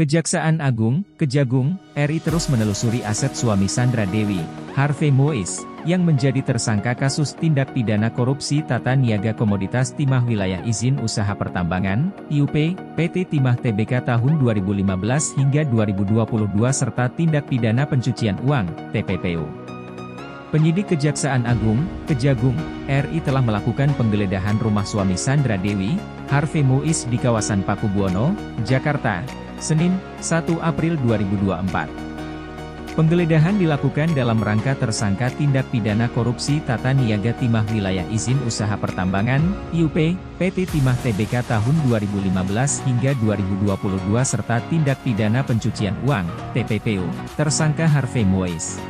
Kejaksaan Agung, Kejagung, RI terus menelusuri aset suami Sandra Dewi, Harvey Mois, yang menjadi tersangka kasus tindak pidana korupsi tata niaga komoditas timah wilayah izin usaha pertambangan, IUP, PT Timah Tbk tahun 2015 hingga 2022 serta tindak pidana pencucian uang, TPPU. Penyidik Kejaksaan Agung, Kejagung, RI telah melakukan penggeledahan rumah suami Sandra Dewi, Harvey Mois di kawasan Pakubuwono, Jakarta, Senin, 1 April 2024. Penggeledahan dilakukan dalam rangka tersangka tindak pidana korupsi tata niaga timah wilayah izin usaha pertambangan, IUP, PT Timah Tbk tahun 2015 hingga 2022 serta tindak pidana pencucian uang, TPPU, tersangka Harvey Mois.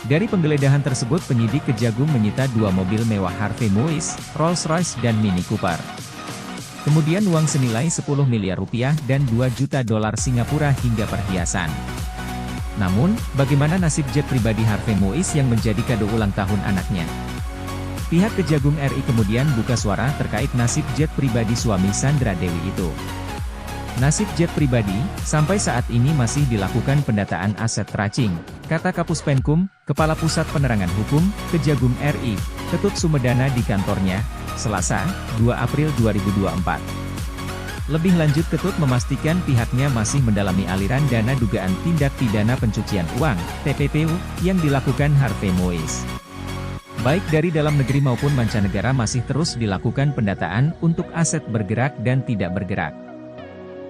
Dari penggeledahan tersebut penyidik Kejagung menyita 2 mobil mewah Harvey Mois, Rolls-Royce dan Mini Cooper. Kemudian uang senilai 10 miliar rupiah dan 2 juta dolar Singapura hingga perhiasan. Namun, bagaimana nasib jet pribadi Harvey Mois yang menjadi kado ulang tahun anaknya? Pihak Kejagung RI kemudian buka suara terkait nasib jet pribadi suami Sandra Dewi itu. Nasib jet pribadi, sampai saat ini masih dilakukan pendataan aset tracing, kata Kapus Penkum, Kepala Pusat Penerangan Hukum, Kejagung RI, Ketut Sumedana di kantornya, Selasa, 2 April 2024. Lebih lanjut Ketut memastikan pihaknya masih mendalami aliran dana dugaan tindak pidana pencucian uang, TPPU, yang dilakukan Harvey Mois. Baik dari dalam negeri maupun mancanegara masih terus dilakukan pendataan untuk aset bergerak dan tidak bergerak.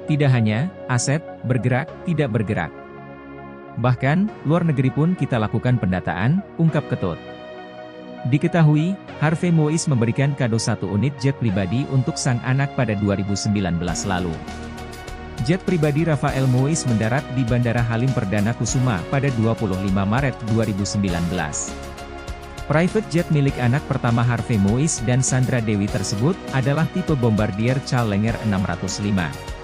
Tidak hanya, aset, bergerak, tidak bergerak. Bahkan, luar negeri pun kita lakukan pendataan, ungkap Ketut. Diketahui, Harvey Mois memberikan kado 1 unit jet pribadi untuk sang anak pada 2019 lalu. Jet pribadi Rafael Mois mendarat di Bandara Halim Perdana Kusuma pada 25 Maret 2019. Private jet milik anak pertama Harvey Mois dan Sandra Dewi tersebut adalah tipe Bombardier Challenger 605.